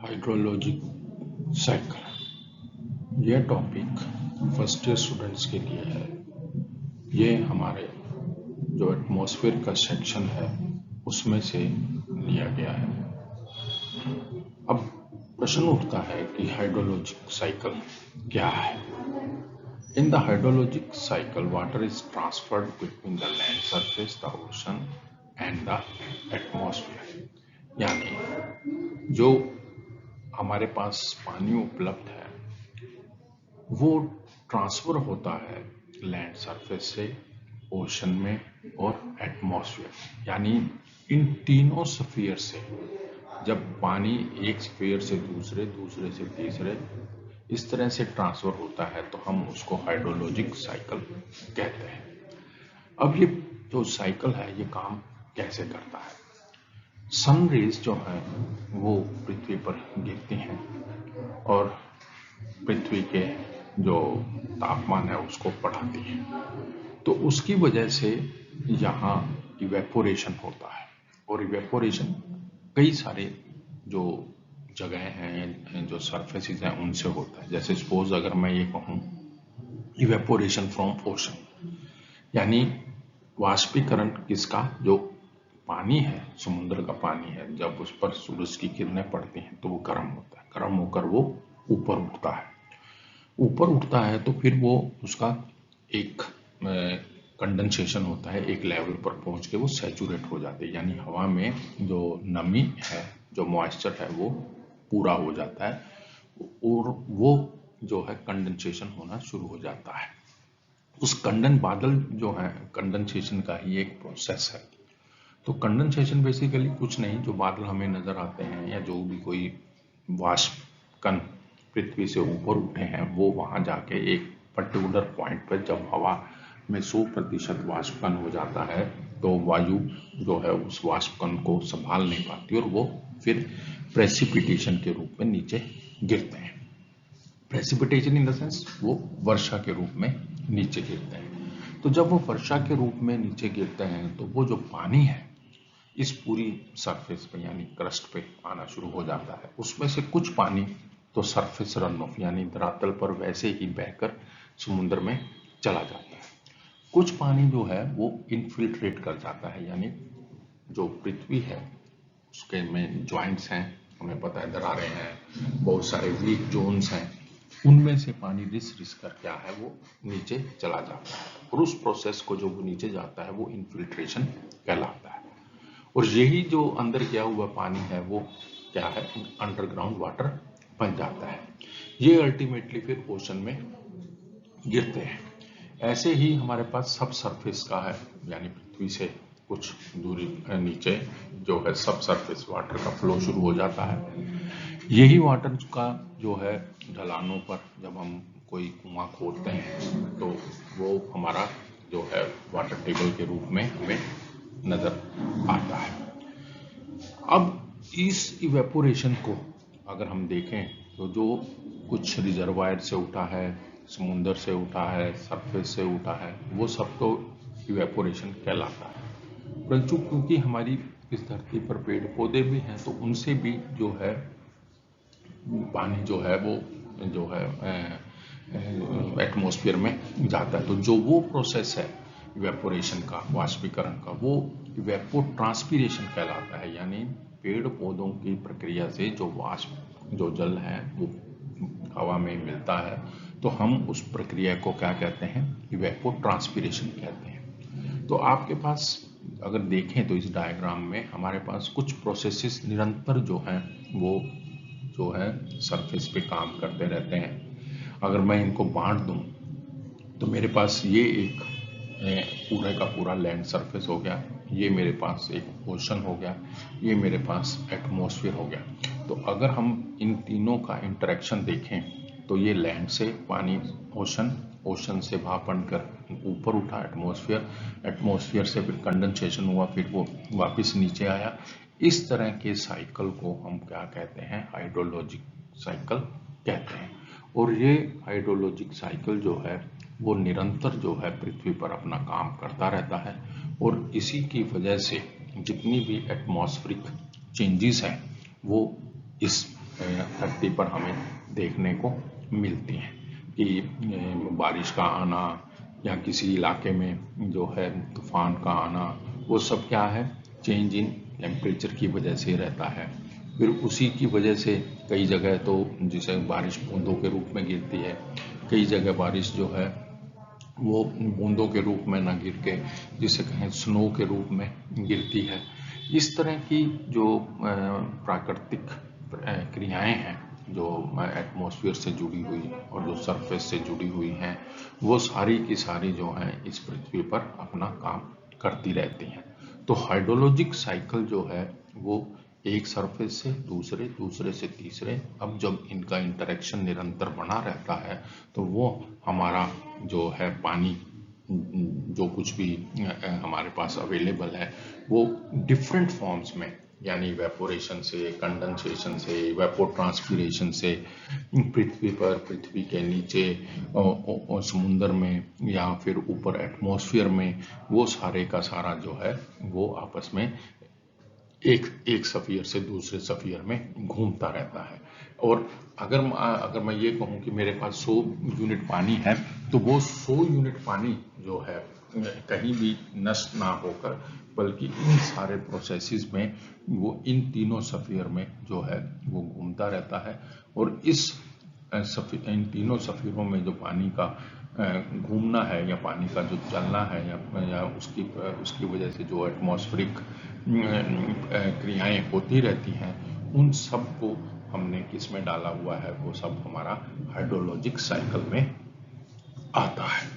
Hydrologic cycle. यह topic first year students के लिए है। ये हमारे जो एटमॉस्फेयर का सेक्शन है उसमें से लिया गया है। अब प्रश्न उठता है कि हाइड्रोलॉजिक साइकिल क्या है। In the hydrologic cycle water is transferred between the land surface, the ocean and the atmosphere. यानी जो हमारे पास पानी उपलब्ध है वो ट्रांसफर होता है लैंड सरफेस से ओशन में और एटमॉस्फेयर, यानी इन तीनों स्फीयर से। जब पानी एक स्फीयर से दूसरे, दूसरे से तीसरे, इस तरह से ट्रांसफर होता है तो हम उसको हाइड्रोलॉजिक साइकिल कहते हैं। अब ये जो साइकिल है ये काम कैसे करता है। सन रेज जो है वो पृथ्वी पर गिरती हैं और पृथ्वी के जो तापमान है उसको बढ़ाती है, तो उसकी वजह से यहाँ इवेपोरेशन होता है। और इवेपोरेशन कई सारे जो जगह हैं, जो सरफेसेस हैं, उनसे होता है। जैसे सपोज अगर मैं ये कहूँ इवेपोरेशन फ्रॉम ओशन, यानी वाष्पीकरण किसका, जो पानी है, समुद्र का पानी है, जब उस पर सूरज की किरणें पड़ती हैं तो वो गर्म होता है, गर्म होकर वो ऊपर उठता है। ऊपर उठता है तो फिर वो उसका एक कंडेंसेशन होता है, एक लेवल पर पहुंच के वो सैचुरेट हो जाते हैं, यानी हवा में जो नमी है, जो मॉइस्चर है वो पूरा हो जाता है और वो जो है कंडेंसेशन होना शुरू हो जाता है। उस बादल जो है कंडेंसेशन का ही एक प्रोसेस है। तो कंडेंसेशन बेसिकली कुछ नहीं, जो बादल हमें नजर आते हैं या जो भी कोई वाष्प कण पृथ्वी से ऊपर उठे हैं वो वहां जाके एक पर्टिकुलर पॉइंट पर जब हवा में 100% वाष्प कण हो जाता है तो वायु जो है उस वाष्प कण को संभाल नहीं पाती और वो फिर प्रेसिपिटेशन के रूप में नीचे गिरते हैं। प्रेसिपिटेशन इन द सेंस वो वर्षा के रूप में नीचे गिरते हैं। तो जब वो वर्षा के रूप में नीचे गिरते हैं तो वो जो पानी है इस पूरी सरफेस पे यानी क्रस्ट पे आना शुरू हो जाता है। उसमें से कुछ पानी तो सरफेस रन ऑफ यानी धरातल पर वैसे ही बहकर समुद्र में चला जाता है। कुछ पानी जो है वो इनफिल्ट्रेट कर जाता है, यानी जो पृथ्वी है उसके में ज्वाइंट्स हैं, हमें पता है दरारें हैं, बहुत सारे वीक जोन्स हैं, उनमें से पानी रिस रिस कर क्या है वो नीचे चला जाता है और उस प्रोसेस को जो वो नीचे जाता है वो इनफिल्ट्रेशन कहलाता है। और यही जो अंदर गया हुआ पानी है वो क्या है, अंडरग्राउंड वाटर बन जाता है। ये अल्टीमेटली फिर ओशन में गिरते हैं। ऐसे ही हमारे पास सब सरफेस का है, यानी पृथ्वी से कुछ दूरी नीचे जो है सब सरफेस वाटर का फ्लो शुरू हो जाता है। यही वाटर का जो है ढलानों पर जब हम कोई कुआं खोदते हैं तो वो हमारा जो है वाटर टेबल के रूप में हमें नजर आता है। अब इस इवेपोरेशन को अगर हम देखें तो जो कुछ रिजर्वायर से उठा है, समुद्र से उठा है, सरफेस से उठा है, वो सब तो इवेपोरेशन कहलाता है। परंतु क्योंकि हमारी इस धरती पर पेड़ पौधे भी हैं तो उनसे भी जो है पानी जो है वो जो है एटमॉस्फेयर में जाता है। तो जो वो प्रोसेस है इवेपोरेशन का, वाष्पीकरण का, वो इवेपो ट्रांसपीरेशन कहलाता है। यानी पेड़ पौधों की प्रक्रिया से जो वाष्प जो जल है वो हवा में मिलता है तो हम उस प्रक्रिया को क्या कहते हैं, इवेपो ट्रांसपीरेशन कहते हैं। तो आपके पास अगर देखें तो इस डायग्राम में हमारे पास कुछ प्रोसेसेस निरंतर जो हैं वो जो है सरफेस पे काम करते रहते हैं। अगर मैं इनको बांट दूं तो मेरे पास ये एक पूरे का पूरा लैंड सरफेस हो गया, ये मेरे पास एक ओशन हो गया, ये मेरे पास एटमॉस्फेयर हो गया। तो अगर हम इन तीनों का इंटरेक्शन देखें तो ये लैंड से पानी ओशन, ओशन से भाप बनकर ऊपर उठा एटमॉस्फेयर, एटमॉस्फेयर से फिर कंडेंसेशन हुआ, फिर वो वापस नीचे आया। इस तरह के साइकिल को हम क्या कहते हैं, हाइड्रोलॉजिक साइकिल कहते हैं। और ये हाइड्रोलॉजिक साइकिल जो है वो निरंतर जो है पृथ्वी पर अपना काम करता रहता है और इसी की वजह से जितनी भी एटमॉस्फेरिक चेंजेस हैं वो इस धरती पर हमें देखने को मिलती हैं कि बारिश का आना या किसी इलाके में जो है तूफान का आना, वो सब क्या है, चेंज इन टेम्परेचर की वजह से रहता है। फिर उसी की वजह से कई जगह तो जिसे बारिश बूंदों के रूप में गिरती है, कई जगह बारिश जो है वो बूंदों के रूप में ना गिर के जिसे कहें स्नो के रूप में गिरती है। इस तरह की जो प्राकृतिक क्रियाएं हैं जो एटमॉस्फेयर से जुड़ी हुई और जो सरफेस से जुड़ी हुई हैं, वो सारी की सारी जो हैं इस पृथ्वी पर अपना काम करती रहती हैं। तो हाइड्रोलॉजिक साइकिल जो है वो एक सरफेस से दूसरे, दूसरे से तीसरे, अब जब इनका इंटरेक्शन निरंतर बना रहता है तो वो हमारा जो है पानी जो कुछ भी हमारे पास अवेलेबल है वो डिफरेंट फॉर्म्स में, यानी इवेपोरेशन से, कंडेंसेशन से, इवेपोट्रांसपिरेशन से पृथ्वी पर, पृथ्वी के नीचे और समुद्र में या फिर ऊपर एटमॉस्फेयर में, वो सारे का सारा जो है वो आपस में एक सफियर से दूसरे सफियर में घूमता रहता है। और अगर मैं ये कहूँ कि मेरे पास 100 यूनिट पानी है तो वो 100 यूनिट पानी जो है कहीं भी नष्ट ना होकर, बल्कि इन सारे प्रोसेसेस में वो इन तीनों सफियर में जो है वो घूमता रहता है। और इन तीनों सफिरों में जो पानी का घूमना है या पानी का जो चलना है या उसकी वजह से जो एटमॉस्फेरिक क्रियाएं होती रहती हैं, उन सब को हमने किस में डाला हुआ है, वो सब हमारा हाइड्रोलॉजिक साइकिल में आता है।